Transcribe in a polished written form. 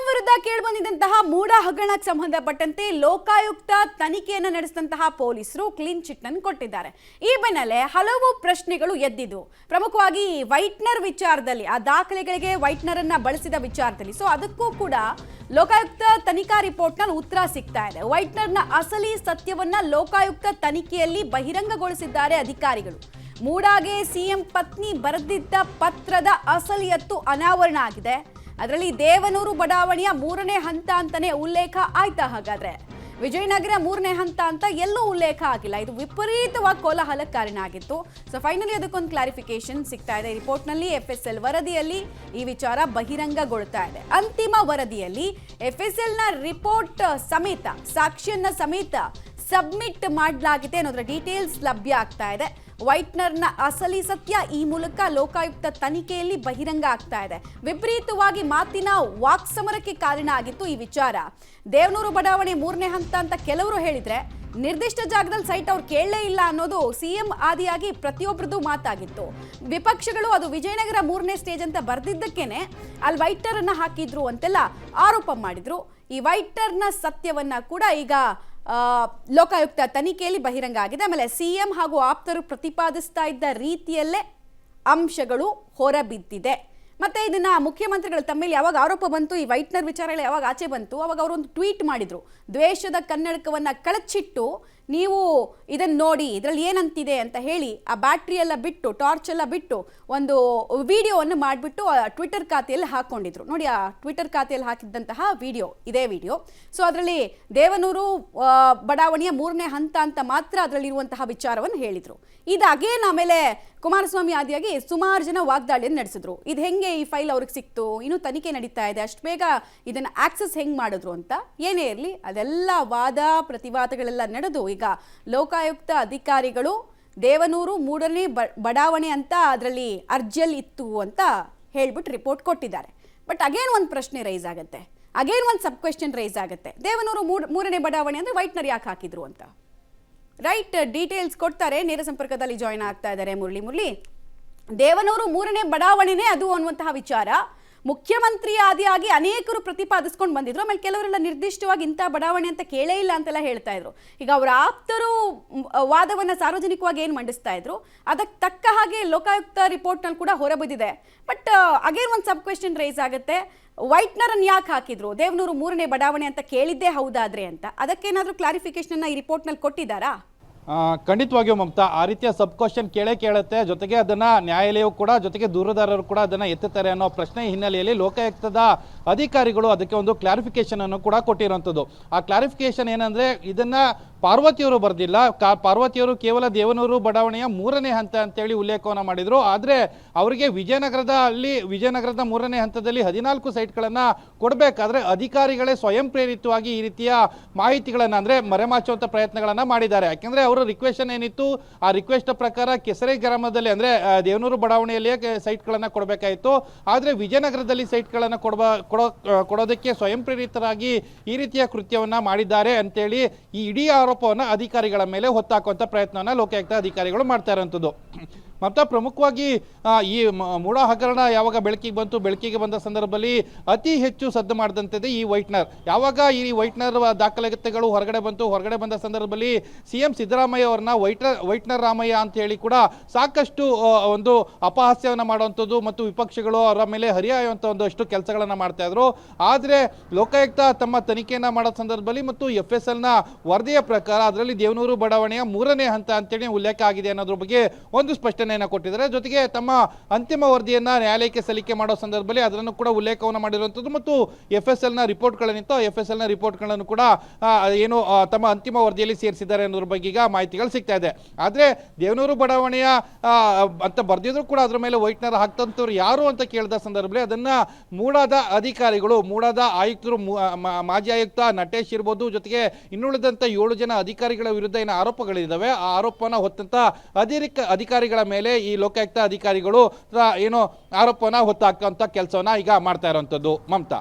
ವಿರುದ್ಧ ಕೇಳಿಬಂದಿದ್ದಂತಹ ಮೂಡ ಹಗರಣಕ್ಕೆ ಸಂಬಂಧಪಟ್ಟಂತೆ ಲೋಕಾಯುಕ್ತ ತನಿಖೆಯನ್ನು ನಡೆಸಿದಂತಹ ಪೊಲೀಸರು ಕ್ಲೀನ್ ಚಿಟ್ ಅನ್ನು ಕೊಟ್ಟಿದ್ದಾರೆ. ಈ ಬೆನ್ನಲ್ಲೇ ಹಲವು ಪ್ರಶ್ನೆಗಳು ಎದ್ದಿದ್ದು, ಪ್ರಮುಖವಾಗಿ ವೈಟ್ನರ್ ವಿಚಾರದಲ್ಲಿ, ಆ ದಾಖಲೆಗಳಿಗೆ ವೈಟ್ನರ್ ಅನ್ನ ಬಳಸಿದ ವಿಚಾರದಲ್ಲಿ. ಸೊ ಅದಕ್ಕೂ ಕೂಡ ಲೋಕಾಯುಕ್ತ ತನಿಖಾ ರಿಪೋರ್ಟ್ ನಲ್ಲಿ ಉತ್ತರ ಸಿಗ್ತಾ ಇದೆ. ವೈಟ್ನರ್ನ ಅಸಲಿ ಸತ್ಯವನ್ನ ಲೋಕಾಯುಕ್ತ ತನಿಖೆಯಲ್ಲಿ ಬಹಿರಂಗಗೊಳಿಸಿದ್ದಾರೆ ಅಧಿಕಾರಿಗಳು. ಮೂಡಾಗೆ ಸಿಎಂ ಪತ್ನಿ ಬರೆದಿದ್ದ ಪತ್ರದ ಅಸಲಿಯತ್ತು ಅನಾವರಣ ಆಗಿದೆ. ಅದರಲ್ಲಿ ದೇವನೂರು ಬಡಾವಣೆಯ 3ನೇ ಹಂತ ಅಂತಾನೆ ಉಲ್ಲೇಖ ಆಯ್ತಾ? ಹಾಗಾದ್ರೆ ವಿಜಯನಗರ 3ನೇ ಹಂತ ಅಂತ ಎಲ್ಲೂ ಉಲ್ಲೇಖ ಆಗಿಲ್ಲ. ಇದು ವಿಪರೀತವಾಗಿ ಕೋಲಾಹಲಕ್ಕೆ ಕಾರಣ ಆಗಿತ್ತು. ಸೊ ಫೈನಲಿ ಅದಕ್ಕೊಂದು ಕ್ಲಾರಿಫಿಕೇಶನ್ ಸಿಗ್ತಾ ಇದೆ. ರಿಪೋರ್ಟ್ನಲ್ಲಿ FSL ವರದಿಯಲ್ಲಿ ಈ ವಿಚಾರ ಬಹಿರಂಗಗೊಳ್ತಾ ಇದೆ. ಅಂತಿಮ ವರದಿಯಲ್ಲಿ FSLನ ರಿಪೋರ್ಟ್ ಸಮೇತ, ಸಾಕ್ಷ್ಯನ ಸಮೇತ ಸಬ್ಮಿಟ್ ಮಾಡಲಾಗಿದೆ ಅನ್ನೋದರ ಡೀಟೇಲ್ಸ್ ಲಭ್ಯ ಆಗ್ತಾ ಇದೆ. ವೈಟ್ನರ್ನ ಅಸಲಿ ಸತ್ಯ ಈ ಮೂಲಕ ಲೋಕಾಯುಕ್ತ ತನಿಖೆಯಲ್ಲಿ ಬಹಿರಂಗ ಆಗ್ತಾ ಇದೆ. ವಿಪರೀತವಾಗಿ ಮಾತಿನ ವಾಕ್ಸಮರಕ್ಕೆ ಕಾರಣ ಆಗಿತ್ತು ಈ ವಿಚಾರ. ದೇವನೂರು ಬಡಾವಣೆ 3ನೇ ಹಂತ ಅಂತ ಕೆಲವರು ಹೇಳಿದ್ರೆ, ನಿರ್ದಿಷ್ಟ ಜಾಗದಲ್ಲಿ ಸೈಟ್ ಅವ್ರು ಕೇಳಲೇ ಇಲ್ಲ ಅನ್ನೋದು ಸಿಎಂ ಆದಿಯಾಗಿ ಪ್ರತಿಯೊಬ್ಬರದ್ದು ಮಾತಾಗಿತ್ತು. ವಿಪಕ್ಷಗಳು ಅದು ವಿಜಯನಗರ 3ನೇ ಸ್ಟೇಜ್ ಅಂತ ಬರೆದಿದ್ದಕ್ಕೇನೆ ಅಲ್ಲಿ ವೈಟ್ನರ್ ಅನ್ನ ಹಾಕಿದ್ರು ಅಂತೆಲ್ಲ ಆರೋಪ ಮಾಡಿದ್ರು. ಈ ವೈಟ್ನರ್ನ ಸತ್ಯವನ್ನ ಕೂಡ ಈಗ ಲೋಕಾಯುಕ್ತ ತನಿಖೆಯಲ್ಲಿ ಬಹಿರಂಗ ಆಗಿದೆ. ಆಮೇಲೆ ಸಿಎಂ ಹಾಗೂ ಆಪ್ತರು ಪ್ರತಿಪಾದಿಸ್ತಾ ಇದ್ದ ರೀತಿಯಲ್ಲೇ ಅಂಶಗಳು ಹೊರಬಿದ್ದಿದೆ. ಮತ್ತೆ ಇದನ್ನ ಮುಖ್ಯಮಂತ್ರಿಗಳು ತಮ್ಮ ಮೇಲೆ ಯಾವಾಗ ಆರೋಪ ಬಂತು, ಈ ವೈಟ್ನರ್ ವಿಚಾರಗಳು ಯಾವಾಗ ಆಚೆ ಬಂತು, ಅವಾಗ ಅವರು ಒಂದು ಟ್ವೀಟ್ ಮಾಡಿದ್ರು. ದ್ವೇಷದ ಕನ್ನಡಕವನ್ನ ಕಳಚಿಟ್ಟು ನೀವು ಇದನ್ನ ನೋಡಿ, ಇದರಲ್ಲಿ ಏನಂತಿದೆ ಅಂತ ಹೇಳಿ ಆ ಬ್ಯಾಟ್ರಿ ಎಲ್ಲ ಬಿಟ್ಟು, ಟಾರ್ಚ್ ಎಲ್ಲ ಬಿಟ್ಟು ಒಂದು ವಿಡಿಯೋವನ್ನು ಮಾಡಿಬಿಟ್ಟು ಟ್ವಿಟರ್ ಖಾತೆಯಲ್ಲಿ ಹಾಕೊಂಡಿದ್ರು. ನೋಡಿ, ಆ ಟ್ವಿಟರ್ ಖಾತೆಯಲ್ಲಿ ಹಾಕಿದ್ದಂತಹ ವಿಡಿಯೋ ಇದೇ ವಿಡಿಯೋ. ಸೊ ಅದರಲ್ಲಿ ದೇವನೂರು ಬಡಾವಣೆಯ 3ನೇ ಹಂತ ಅಂತ ಮಾತ್ರ ಅದರಲ್ಲಿರುವಂತಹ ವಿಚಾರವನ್ನು ಹೇಳಿದ್ರು. ಇದಾಗೇನು ಆಮೇಲೆ ಕುಮಾರಸ್ವಾಮಿ ಆದಿಯಾಗಿ ಸುಮಾರು ಜನ ವಾಗ್ದಾಳಿಯನ್ನು ನಡೆಸಿದ್ರು. ಇದು ಹೆಂಗೆ ಈ ಫೈಲ್ ಅವ್ರಿಗೆ ಸಿಕ್ತು, ಇನ್ನೂ ತನಿಖೆ ನಡೀತಾ ಇದೆ, ಅಷ್ಟು ಬೇಗ ಇದನ್ನು ಆಕ್ಸೆಸ್ ಹೆಂಗೆ ಮಾಡಿದ್ರು ಅಂತ. ಏನೇ ಇರಲಿ, ಅದೆಲ್ಲ ವಾದ ಪ್ರತಿವಾದಗಳೆಲ್ಲ ನಡೆದು ಈಗ ಲೋಕಾಯುಕ್ತ ಅಧಿಕಾರಿಗಳು ದೇವನೂರು 3ನೇ ಬಡಾವಣೆ ಅಂತ ಅದರಲ್ಲಿ ಅರ್ಜಿಯಲ್ಲಿ ಇತ್ತು ಅಂತ ಹೇಳ್ಬಿಟ್ಟು ರಿಪೋರ್ಟ್ ಕೊಟ್ಟಿದ್ದಾರೆ. ಬಟ್ ಅಗೇನ್ ಒಂದು ಪ್ರಶ್ನೆ ರೈಸ್ ಆಗುತ್ತೆ, ಅಗೇನ್ ಒಂದು ಸಬ್ ಕ್ವೆಶ್ಚನ್ ರೈಸ್ ಆಗುತ್ತೆ. ದೇವನೂರು 3ನೇ ಬಡಾವಣೆ ಅಂದರೆ ವೈಟ್ನರ್ ಯಾಕೆ ಹಾಕಿದ್ರು ಅಂತ. ರೈಟ್, ಡೀಟೇಲ್ಸ್ ಕೊಡ್ತಾರೆ. ನೇರ ಸಂಪರ್ಕದಲ್ಲಿ ಜಾಯ್ನ್ ಆಗ್ತಾ ಇದ್ದಾರೆ ಮುರಳಿ. ದೇವನೂರು 3ನೇ ಬಡಾವಣೆನೇ ಅದು ಅನ್ನುವಂತಹ ವಿಚಾರ ಮುಖ್ಯಮಂತ್ರಿ ಆದಿಯಾಗಿ ಅನೇಕರು ಪ್ರತಿಪಾದಿಸ್ಕೊಂಡು ಬಂದಿದ್ರು. ಆಮೇಲೆ ಕೆಲವರೆಲ್ಲ ನಿರ್ದಿಷ್ಟವಾಗಿ ಇಂಥ ಬಡಾವಣೆ ಅಂತ ಕೇಳೇ ಇಲ್ಲ ಅಂತೆಲ್ಲ ಹೇಳ್ತಾ ಇದ್ರು. ಈಗ ಅವರ ಆಪ್ತರು ವಾದವನ್ನು ಸಾರ್ವಜನಿಕವಾಗಿ ಏನು ಮಂಡಿಸ್ತಾ ಇದ್ರು, ಅದಕ್ಕೆ ತಕ್ಕ ಹಾಗೆ ಲೋಕಾಯುಕ್ತ ರಿಪೋರ್ಟ್ನಲ್ಲಿ ಕೂಡ ಹೊರಬಿದ್ದಿದೆ. ಬಟ್ ಅಗೇನ್ ಒಂದು ಸಬ್ ಕ್ವೆಶ್ಚನ್ ರೈಸ್ ಆಗುತ್ತೆ, ವೈಟ್ನರ್ ಅನ್ನು ಯಾಕೆ ಹಾಕಿದ್ರು, ದೇವನೂರು 3ನೇ ಬಡಾವಣೆ ಅಂತ ಕೇಳಿದ್ದೇ ಹೌದಾದ್ರೆ ಅಂತ. ಅದಕ್ಕೇನಾದರೂ ಕ್ಲಾರಿಫಿಕೇಶನ್ ಈ ರಿಪೋರ್ಟ್ನಲ್ಲಿ ಕೊಟ್ಟಿದ್ದಾರಾ? ಖಂಡಿತವಾಗಿಯೂ ಮಮತಾ, ಆ ರೀತಿಯ ಸಬ್ ಕ್ವಶನ್ ಕೇಳುತ್ತೆ. ಜೊತೆಗೆ ಅದನ್ನ ನ್ಯಾಯಾಲಯವು ಕೂಡ, ಜೊತೆಗೆ ದೂರುದಾರರು ಕೂಡ ಅದನ್ನ ಎತ್ತುತ್ತಾರೆ ಅನ್ನೋ ಪ್ರಶ್ನೆ ಹಿನ್ನೆಲೆಯಲ್ಲಿ ಲೋಕಾಯುಕ್ತದ ಅಧಿಕಾರಿಗಳು ಅದಕ್ಕೆ ಒಂದು ಕ್ಲಾರಿಫಿಕೇಶನ್ ಅನ್ನು ಕೂಡ ಕೊಟ್ಟಿರುವಂಥದ್ದು. ಆ ಕ್ಲಾರಿಫಿಕೇಶನ್ ಏನಂದ್ರೆ, ಇದನ್ನ ಪಾರ್ವತಿಯವರು ಬರೆದಿಲ್ಲ. ಪಾರ್ವತಿಯವರು ಕೇವಲ ದೇವನೂರು ಬಡಾವಣೆಯ 3ನೇ ಹಂತ ಅಂತೇಳಿ ಉಲ್ಲೇಖವನ್ನು ಮಾಡಿದ್ರು. ಆದರೆ ಅವರಿಗೆ ವಿಜಯನಗರದ 3ನೇ ಹಂತದಲ್ಲಿ 14 ಸೈಟ್ಗಳನ್ನು ಕೊಡಬೇಕಾದ್ರೆ ಅಧಿಕಾರಿಗಳೇ ಸ್ವಯಂ ಪ್ರೇರಿತವಾಗಿ ಈ ರೀತಿಯ ಮಾಹಿತಿಗಳನ್ನು ಅಂದರೆ ಮರೆಮಾಚುವಂಥ ಪ್ರಯತ್ನಗಳನ್ನು ಮಾಡಿದ್ದಾರೆ. ಯಾಕೆಂದರೆ ಅವರ ರಿಕ್ವೆಷನ್ ಏನಿತ್ತು, ಆ ರಿಕ್ವೆಸ್ಟ್ ಪ್ರಕಾರ ಕೆಸರೆ ಗ್ರಾಮದಲ್ಲಿ ಅಂದರೆ ದೇವನೂರು ಬಡಾವಣೆಯಲ್ಲಿಯೇ ಸೈಟ್ಗಳನ್ನು ಕೊಡಬೇಕಾಯಿತು. ಆದರೆ ವಿಜಯನಗರದಲ್ಲಿ ಸೈಟ್ಗಳನ್ನು ಕೊಡೋದಕ್ಕೆ ಸ್ವಯಂ ಪ್ರೇರಿತರಾಗಿ ಈ ರೀತಿಯ ಕೃತ್ಯವನ್ನು ಮಾಡಿದ್ದಾರೆ ಅಂತೇಳಿ ಈ ಇಡೀ ಆರೋಪವನ್ನು ಅಧಿಕಾರಿಗಳ ಮೇಲೆ ಹೊತ್ತಾಕುವಂಥ ಪ್ರಯತ್ನವನ್ನು ಲೋಕಾಯುಕ್ತ ಅಧಿಕಾರಿಗಳು ಮಾಡ್ತಾ ಇರುವಂಥದ್ದು. ಮತ್ತು ಪ್ರಮುಖವಾಗಿ ಈ ಮೂಡ ಹಗರಣ ಯಾವಾಗ ಬೆಳಕಿಗೆ ಬಂದ ಸಂದರ್ಭದಲ್ಲಿ ಅತಿ ಹೆಚ್ಚು ಸದ್ದು ಮಾಡಿದಂಥದ್ದು ಈ ವೈಟ್ನರ್. ಯಾವಾಗ ಈ ವೈಟ್ನರ್ ದಾಖಲಾತಿಗಳು ಹೊರಗಡೆ ಬಂದ ಸಂದರ್ಭದಲ್ಲಿ ಸಿಎಂ ಸಿದ್ದರಾಮಯ್ಯ ಅವರನ್ನ ವೈಟ್ನರ್ ರಾಮಯ್ಯ ಅಂತ ಹೇಳಿ ಕೂಡ ಸಾಕಷ್ಟು ಒಂದು ಅಪಹಾಸ್ಯವನ್ನು ಮಾಡುವಂಥದ್ದು ಮತ್ತು ವಿಪಕ್ಷಗಳು ಅವರ ಮೇಲೆ ಹರಿಯಾಯುವಂಥ ಒಂದಷ್ಟು ಕೆಲಸಗಳನ್ನು ಮಾಡ್ತಾ ಇದ್ರು. ಆದರೆ ಲೋಕಾಯುಕ್ತ ತಮ್ಮ ತನಿಖೆಯನ್ನು ಮಾಡೋ ಸಂದರ್ಭದಲ್ಲಿ ಮತ್ತು FSLನ ವರದಿಯ ಪ್ರಕಾರ ಅದರಲ್ಲಿ ದೇವನೂರು ಬಡಾವಣೆಯ 3ನೇ ಹಂತ ಅಂತೇಳಿ ಉಲ್ಲೇಖ ಆಗಿದೆ ಅನ್ನೋದ್ರ ಬಗ್ಗೆ ಒಂದು ಸ್ಪಷ್ಟನೆ ಕೊಟ್ಟಿದ್ದಾರೆ. ಜೊತೆಗೆ ತಮ್ಮ ಅಂತಿಮ ವರದಿಯನ್ನ ನ್ಯಾಯಾಲಯಕ್ಕೆ ಸಲ್ಲಿಕೆ ಮಾಡೋ ಸಂದರ್ಭದಲ್ಲಿ ಅದನ್ನು ಕೂಡ ಉಲ್ಲೇಖವನ್ನು ಮಾಡಿರುವಂಥದ್ದು ಮತ್ತು FSLನ ರಿಪೋರ್ಟ್ಗಳೇನಿತ್ತು, FSLನ ರಿಪೋರ್ಟ್ಗಳನ್ನು ಕೂಡ ಏನು ತಮ್ಮ ಅಂತಿಮ ವರದಿಯಲ್ಲಿ ಸೇರಿಸಿದ್ದಾರೆ ಅನ್ನೋದ್ರ ಬಗ್ಗೆ ಈಗ ಮಾಹಿತಿಗಳು ಸಿಗ್ತಾ ಇದೆ. ಆದರೆ ದೇವನೂರು ಬಡಾವಣೆಯ ಅಂತ ಬರೆದಿದ್ರು ಕೂಡ ಅದರ ಮೇಲೆ ವೈಟ್ನರ್ ಹಾಕ್ತಂಥವ್ರು ಯಾರು ಅಂತ ಕೇಳಿದ ಸಂದರ್ಭದಲ್ಲಿ ಅದನ್ನ ಮೂಡಾದ ಅಧಿಕಾರಿಗಳು, ಮೂಡಾದ ಆಯುಕ್ತರು, ಮಾಜಿ ಆಯುಕ್ತ ನಟೇಶ್ ಇರ್ಬೋದು, ಜೊತೆಗೆ ಇನ್ನುಳಿದಂಥ 7 ಜನ ಅಧಿಕಾರಿಗಳ ವಿರುದ್ಧ ಏನು ಆರೋಪಗಳಿದ್ದಾವೆ ಆ ಆರೋಪವನ್ನು ಹೊತ್ತಂತ ಅಧಿಕಾರಿಗಳ ಮೇಲೆ ಈ ಲೋಕಾಯುಕ್ತ ಅಧಿಕಾರಿಗಳು ಏನು ಆರೋಪವನ್ನು ಹೊತ್ತಾಕುವಂಥ ಕೆಲಸವನ್ನ ಈಗ ಮಾಡ್ತಾ ಇರುವಂಥದ್ದು. ಮಮತಾ.